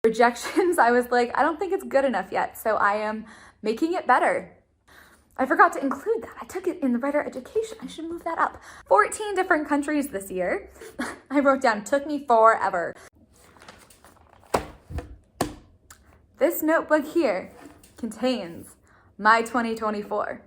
Rejections, I was like, I don't think it's good enough yet, so I am making it better. I forgot to include that. I took it in the writer education. I should move that up. 14 different countries this year. I wrote down, took me forever. This notebook here contains my 2024,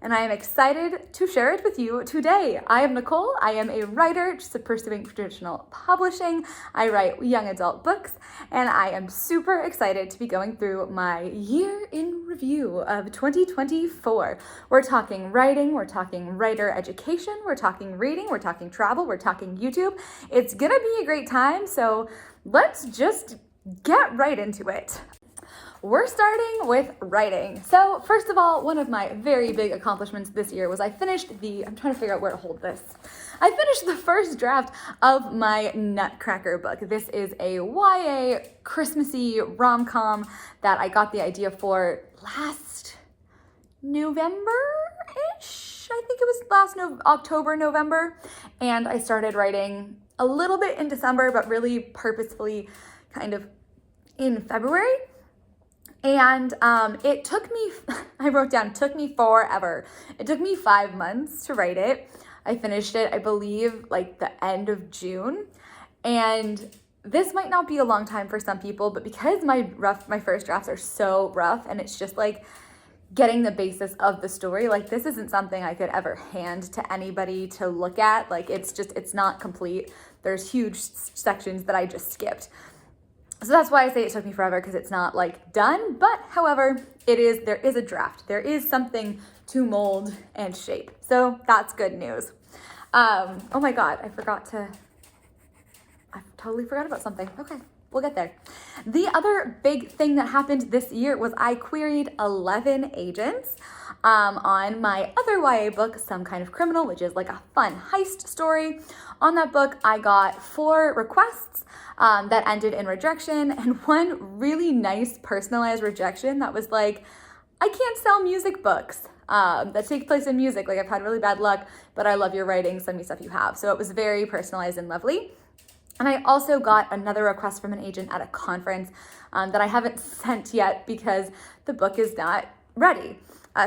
and I am excited to share it with you today. I am Nicole. I am a writer just pursuing traditional publishing. I write young adult books, and I am super excited to be going through my year in review of 2024. We're talking writing, we're talking writer education, we're talking reading, we're talking travel, we're talking YouTube. It's gonna be a great time, so let's just get right into it. We're starting with writing. So first of all, one of my very big accomplishments this year was I finished I'm trying to figure out where to hold this. I finished the first draft of my Nutcracker book. This is a YA Christmassy rom-com that I got the idea for last November-ish. I think it was last October, November. And I started writing a little bit in December, but really purposefully kind of in February. And it took me, I wrote down, took me forever. It took me 5 months to write it. I finished it, I believe, like the end of June. And this might not be a long time for some people, but because my first drafts are so rough and it's just like getting the basis of the story, like this isn't something I could ever hand to anybody to look at. Like it's not complete. There's huge sections that I just skipped. So that's why I say it took me forever, because it's not like done, but however, there is a draft. There is something to mold and shape. So that's good news. Oh my God, I totally forgot about something. Okay, we'll get there. The other big thing that happened this year was I queried 11 agents on my other YA book, Some Kind of Criminal, which is like a fun heist story. On that book, I got 4 requests that ended in rejection, and one really nice personalized rejection that was like, I can't sell music books that take place in music. Like, I've had really bad luck, but I love your writing. Send me stuff you have. So it was very personalized and lovely. And I also got another request from an agent at a conference that I haven't sent yet because the book is not ready.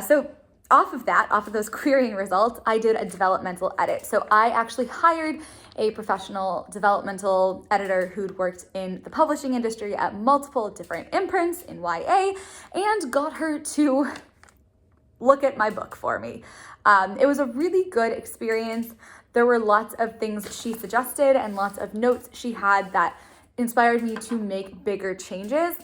So off of those querying results, I did a developmental edit. So I actually hired a professional developmental editor who'd worked in the publishing industry at multiple different imprints in YA and got her to look at my book for me. It was a really good experience. There were lots of things she suggested and lots of notes she had that inspired me to make bigger changes.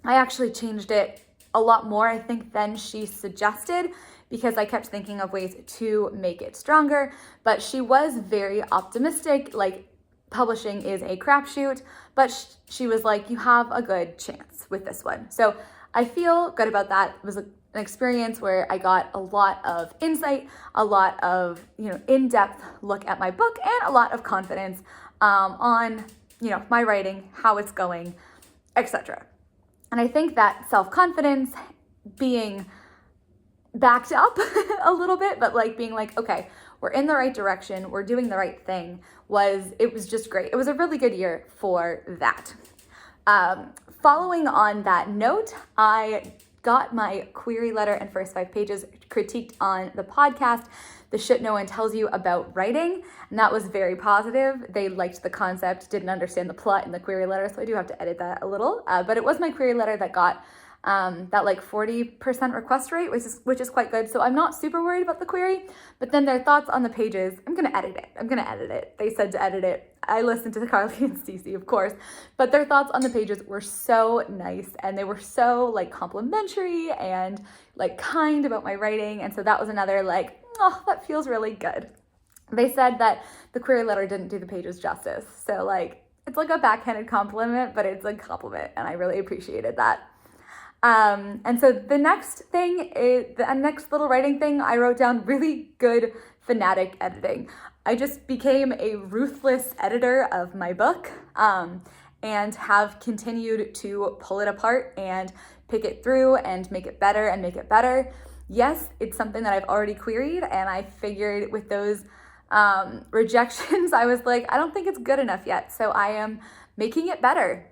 I actually changed it a lot more, I think, than she suggested, because I kept thinking of ways to make it stronger. But she was very optimistic, like publishing is a crapshoot, but she was like, you have a good chance with this one. So I feel good about that. It was an experience where I got a lot of insight, a lot of, in-depth look at my book, and a lot of confidence on, my writing, how it's going, etc. And I think that self-confidence, being backed up a little bit, but like being like, okay, we're in the right direction, we're doing the right thing, it was just great. It was a really good year for that. Following on that note, I got my query letter and first 5 pages critiqued on the podcast, The Shit No One Tells You About Writing, and that was very positive. They liked the concept, didn't understand the plot in the query letter, so I do have to edit that a little, but it was my query letter that got that like 40% request rate, which is quite good. So I'm not super worried about the query, but then their thoughts on the pages, I'm gonna edit it. They said to edit it. I listened to the Carly and Stacey, of course, but their thoughts on the pages were so nice, and they were so like complimentary and like kind about my writing. And so that was another like, oh, that feels really good. They said that the query letter didn't do the pages justice. So like, it's like a backhanded compliment, but it's a compliment, and I really appreciated that. And so the next thing is the next little writing thing, I wrote down really good fanatic editing. I just became a ruthless editor of my book, and have continued to pull it apart and pick it through and make it better and make it better. Yes, it's something that I've already queried, and I figured with those rejections, I was like, I don't think it's good enough yet. So I am making it better.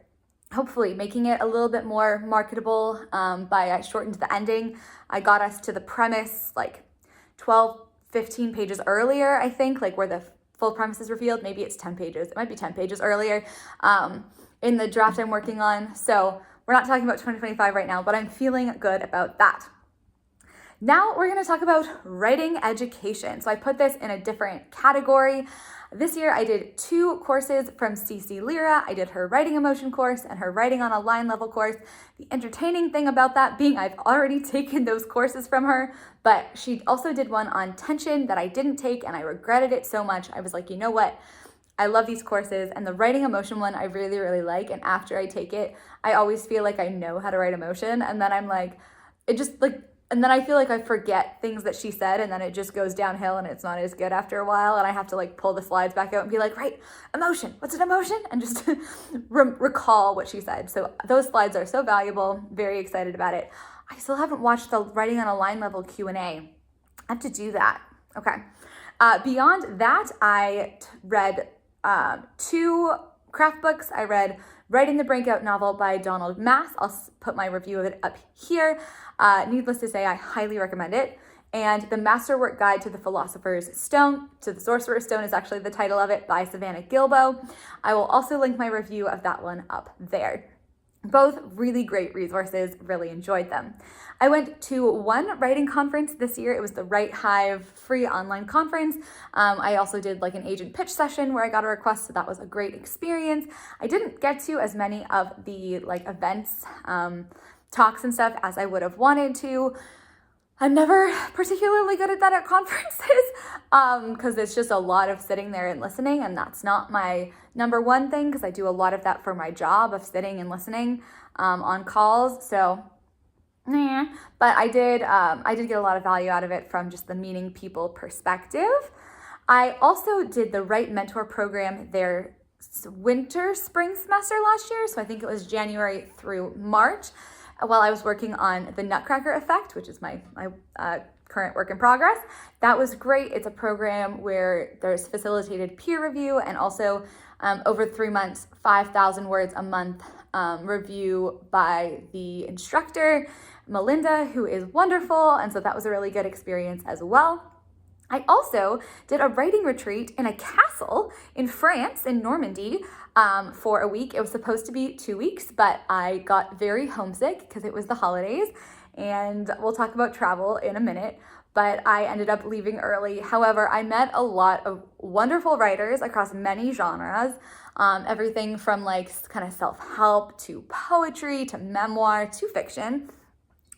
hopefully making it a little bit more marketable by I shortened the ending. I got us to the premise like 12, 15 pages earlier, I think, like where the full premise is revealed. Maybe it's 10 pages. It might be 10 pages earlier in the draft I'm working on. So we're not talking about 2025 right now, but I'm feeling good about that. Now we're going to talk about writing education. So I put this in a different category. This year I did 2 courses from CC Lyra. I did her writing emotion course and her writing on a line level course. The entertaining thing about that being I've already taken those courses from her, but she also did one on tension that I didn't take and I regretted it so much. I was like, you know what? I love these courses, and the writing emotion one I really, really like. And after I take it, I always feel like I know how to write emotion. And then I'm like, it just like, and then I feel like I forget things that she said, and then it just goes downhill and it's not as good after a while. And I have to like pull the slides back out and be like, right, emotion, what's an emotion? And just recall what she said. So those slides are so valuable, very excited about it. I still haven't watched the writing on a line level Q&A. I have to do that. Okay. Beyond that, I read 2 craft books. I read Writing the Breakout Novel by Donald Mass. I'll put my review of it up here. Needless to say, I highly recommend it. And The Masterwork Guide to the Philosopher's Stone, to the Sorcerer's Stone is actually the title of it, by Savannah Gilbo. I will also link my review of that one up there. Both really great resources, really enjoyed them. I went to one writing conference this year. It was the Write Hive free online conference. I also did like an agent pitch session where I got a request, so that was a great experience. I didn't get to as many of the like events, talks and stuff as I would have wanted to. I'm never particularly good at that at conferences because it's just a lot of sitting there and listening, and that's not my number one thing because I do a lot of that for my job of sitting and listening on calls. So, but I did get a lot of value out of it from just the meeting people perspective. I also did the Write Mentor program their spring semester last year, so I think it was January through March, while I was working on the Nutcracker Effect, which is my current work in progress. That was great. It's a program where there's facilitated peer review and also over 3 months, 5,000 words a month review by the instructor, Melinda, who is wonderful. And so that was a really good experience as well. I also did a writing retreat in a castle in France, in Normandy, for a week. It was supposed to be 2 weeks, but I got very homesick because it was the holidays, and we'll talk about travel in a minute, but I ended up leaving early. However, I met a lot of wonderful writers across many genres, everything from like kind of self-help to poetry to memoir to fiction.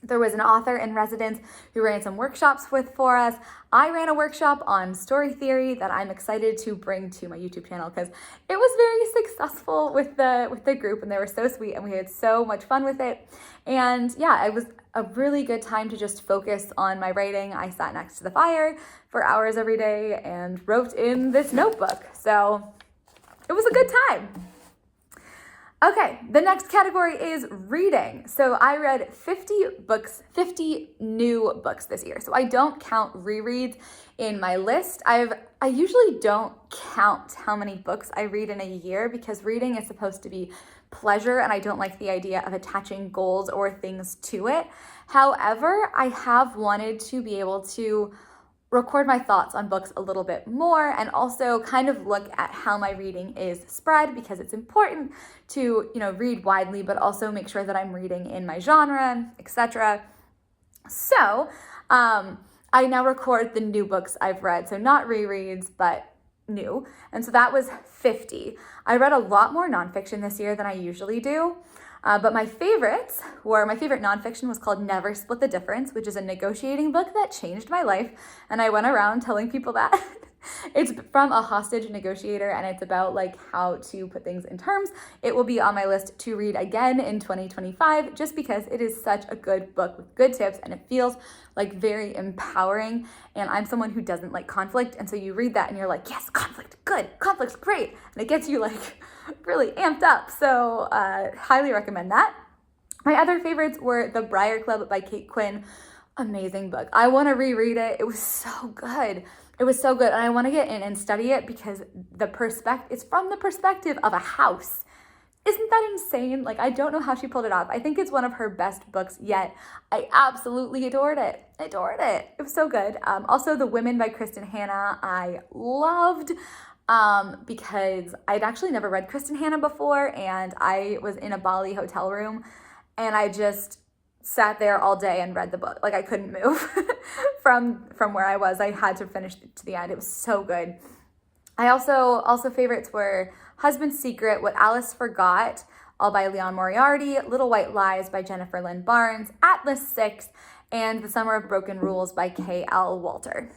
There was an author in residence who ran some workshops for us. I ran a workshop on story theory that I'm excited to bring to my YouTube channel because it was very successful with the group, and they were so sweet and we had so much fun with it. And yeah, it was a really good time to just focus on my writing. I sat next to the fire for hours every day and wrote in this notebook. So it was a good time. Okay, the next category is reading. So I read 50 new books this year. So I don't count rereads in my list. I usually don't count how many books I read in a year because reading is supposed to be pleasure, and I don't like the idea of attaching goals or things to it. However, I have wanted to be able to record my thoughts on books a little bit more and also kind of look at how my reading is spread, because it's important to, read widely, but also make sure that I'm reading in my genre, etc. So I now record the new books I've read. So not rereads, but new. And so that was 50. I read a lot more nonfiction this year than I usually do. But my favorite nonfiction was called Never Split the Difference, which is a negotiating book that changed my life. And I went around telling people that. It's from a hostage negotiator, and it's about like how to put things in terms. It will be on my list to read again in 2025, just because it is such a good book with good tips, and it feels like very empowering. And I'm someone who doesn't like conflict. And so you read that and you're like, yes, conflict, good, conflict's great. And it gets you like really amped up. So highly recommend that. My other favorites were The Briar Club by Kate Quinn. Amazing book. I want to reread it. It was so good. It was so good. And I want to get in and study it because it's from the perspective of a house. Isn't that insane? Like, I don't know how she pulled it off. I think it's one of her best books yet. I absolutely adored it. Adored it. It was so good. Also, The Women by Kristen Hanna, I loved because I'd actually never read Kristen Hanna before, and I was in a Bali hotel room, and I just sat there all day and read the book. Like, I couldn't move from where I was. I had to finish to the end. It was so good. I also favorites were Husband's Secret, What Alice Forgot, all by Leon Moriarty, Little White Lies by Jennifer Lynn Barnes, Atlas 6, and The Summer of Broken Rules by K.L. Walter.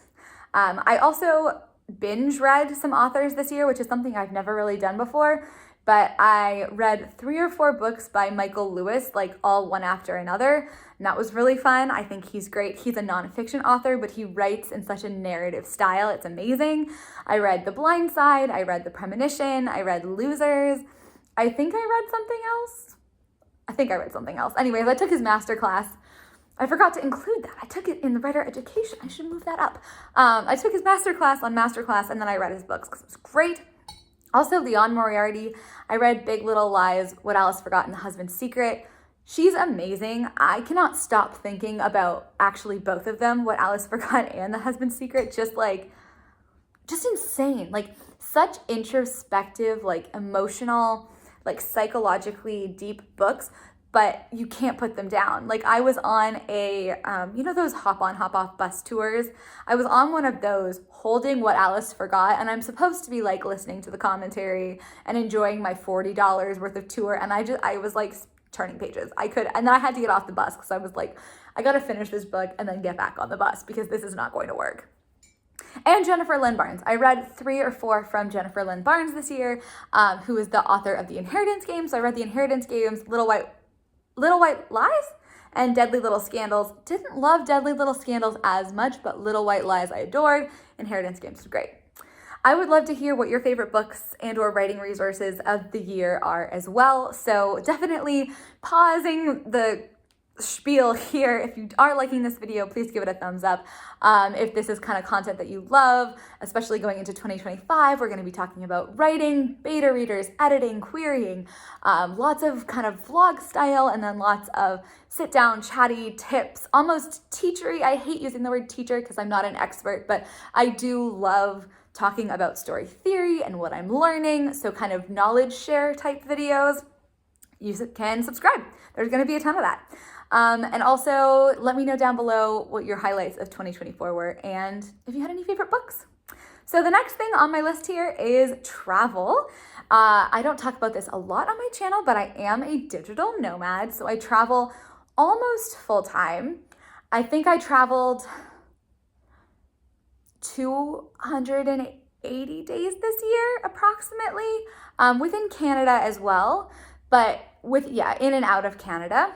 I also binge read some authors this year, which is something I've never really done before, but I read 3 or 4 books by Michael Lewis, like all one after another, and that was really fun. I think he's great. He's a nonfiction author, but he writes in such a narrative style. It's amazing. I read The Blind Side, I read The Premonition, I read Losers. I think I read something else. Anyways, I took his masterclass. I forgot to include that. I took it in the writer education. I should move that up. I took his masterclass on masterclass, and then I read his books because it was great. Also, Leon Moriarty. I read Big Little Lies, What Alice Forgot, and The Husband's Secret. She's amazing. I cannot stop thinking about actually both of them, What Alice Forgot and The Husband's Secret. Just insane. Like, such introspective, like emotional, like psychologically deep books, but you can't put them down. Like, I was on a, those hop on, hop off bus tours. I was on one of those holding What Alice Forgot, and I'm supposed to be like listening to the commentary and enjoying my $40 worth of tour. And I was like turning pages. And then I had to get off the bus because I was like, I got to finish this book and then get back on the bus because this is not going to work. And Jennifer Lynn Barnes. I read 3 or 4 from Jennifer Lynn Barnes this year, who is the author of The Inheritance Games. So I read The Inheritance Games, Little White Lies, and Deadly Little Scandals. Didn't love Deadly Little Scandals as much, but Little White Lies I adored. Inheritance Games was great. I would love to hear what your favorite books and or writing resources of the year are as well. So definitely pausing the spiel here. If you are liking this video, please give it a thumbs up. If this is kind of content that you love, especially going into 2025, we're going to be talking about writing, beta readers, editing, querying, lots of kind of vlog style, and then lots of sit down, chatty tips, almost teachery. I hate using the word teacher because I'm not an expert, but I do love talking about story theory and what I'm learning. So kind of knowledge share type videos. You can subscribe. There's going to be a ton of that. And also let me know down below what your highlights of 2024 were and if you had any favorite books. So the next thing on my list here is travel. I don't talk about this a lot on my channel, but I am a digital nomad. So I travel almost full time. I think I traveled 280 days this year, approximately, within Canada as well, but in and out of Canada.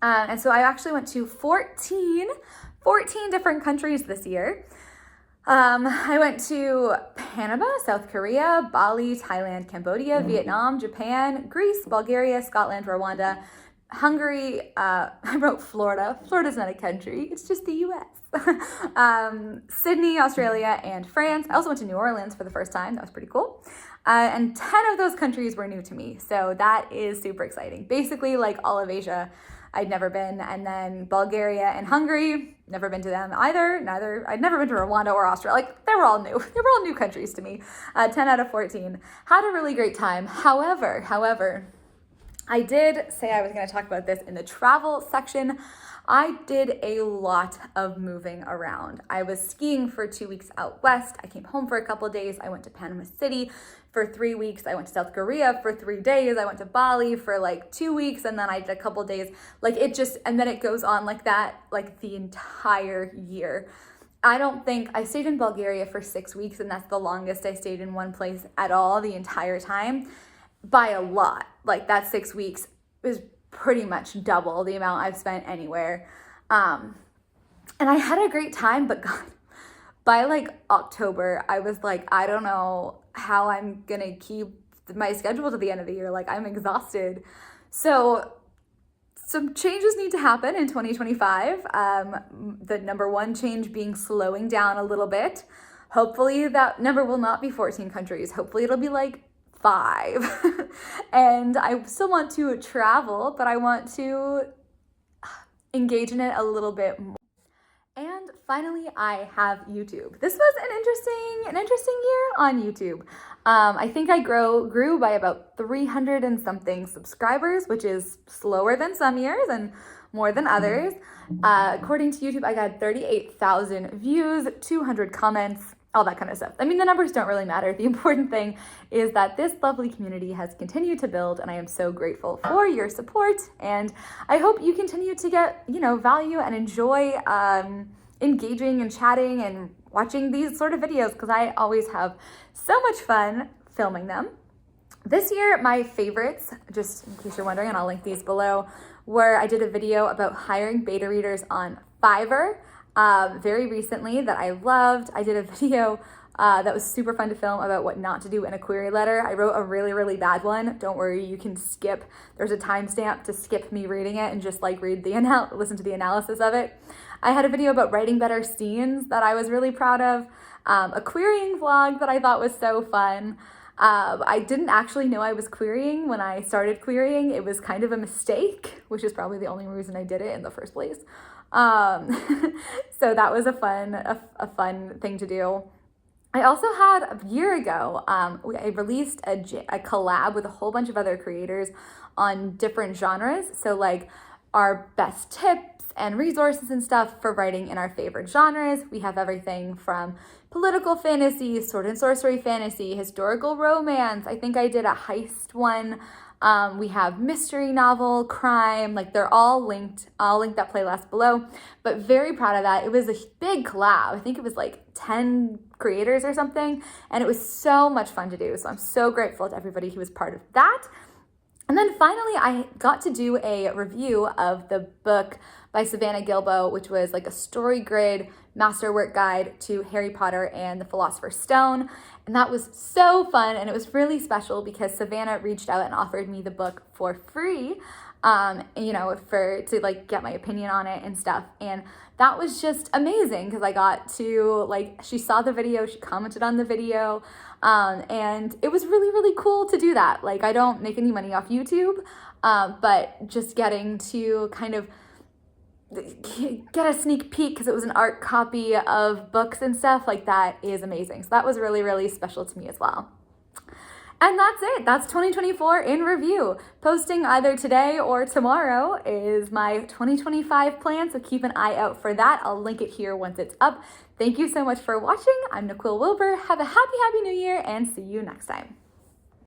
And so I actually went to 14 different countries this year. I went to Panama, South Korea, Bali, Thailand, Cambodia, Vietnam, Japan, Greece, Bulgaria, Scotland, Rwanda, Hungary. I wrote Florida. Florida's not a country. It's just the US. Sydney, Australia, and France. I also went to New Orleans for the first time. That was pretty cool. And 10 of those countries were new to me. So that is super exciting. Basically, like all of Asia, I'd never been. And then Bulgaria and Hungary, never been to them either. I'd never been to Rwanda or Australia. Like, they were all new. They were all new countries to me. 10 out of 14. Had a really great time. However, I did say I was going to talk about this in the travel section. I did a lot of moving around. I was skiing for 2 weeks out west. I came home for a couple of days. I went to Panama City for 3 weeks. I went to South Korea for 3 days. I went to Bali for like 2 weeks, and then I did a couple of days. And then it goes on like that, like the entire year. I stayed in Bulgaria for 6 weeks, and that's the longest I stayed in one place at all the entire time by a lot. Like, that 6 weeks is pretty much double the amount I've spent anywhere. And I had a great time, but God, by like October, I was like, I don't know how I'm gonna keep my schedule to the end of the year. Like, I'm exhausted. So some changes need to happen in 2025. The number one change being slowing down a little bit. Hopefully that number will not be 14 countries. Hopefully it'll be like 5. And I still want to travel, but I want to engage in it a little bit more. And finally, I have YouTube. This was an interesting year on YouTube. I think I grew by about 300 and something subscribers, which is slower than some years and more than others. According to YouTube, I got 38,000 views, 200 comments, all that kind of stuff. I mean, the numbers don't really matter. The important thing is that this lovely community has continued to build, and I am so grateful for your support. And I hope you continue to get, value and enjoy engaging and chatting and watching these sort of videos, because I always have so much fun filming them. This year, my favorites, just in case you're wondering, and I'll link these below, where I did a video about hiring beta readers on Fiverr very recently that I loved. I did a video that was super fun to film about what not to do in a query letter. I wrote a really, really bad one. Don't worry, you can skip. There's a timestamp to skip me reading it and just like listen to the analysis of it. I had a video about writing better scenes that I was really proud of. A querying vlog that I thought was so fun. I didn't actually know I was querying when I started querying. It was kind of a mistake, which is probably the only reason I did it in the first place. So that was a fun thing to do. I also had a year ago, I released a collab with a whole bunch of other creators on different genres. So like our best tips and resources and stuff for writing in our favorite genres. We have everything from political fantasy, sword and sorcery fantasy, historical romance. I think I did a heist one. We have mystery novel, crime, like they're all linked. I'll link that playlist below, but very proud of that. It was a big collab. I think it was like 10 creators or something, and it was so much fun to do. So I'm so grateful to everybody who was part of that. And then finally, I got to do a review of the book by Savannah Gilbo, which was like a story grid masterwork guide to Harry Potter and the Philosopher's Stone. And that was so fun. And it was really special because Savannah reached out and offered me the book for free, to like get my opinion on it and stuff. And that was just amazing because I got to she saw the video, she commented on the video. And it was really, really cool to do that. Like, I don't make any money off YouTube, but just getting to kind of get a sneak peek because it was an art copy of books and stuff like that is amazing. So that was really, really special to me as well. And that's it. That's 2024 in review. Posting either today or tomorrow is my 2025 plan, so keep an eye out for that. I'll link it here once it's up. Thank you so much for watching. I'm Nicole Wilbur. Have a happy, happy new year and see you next time.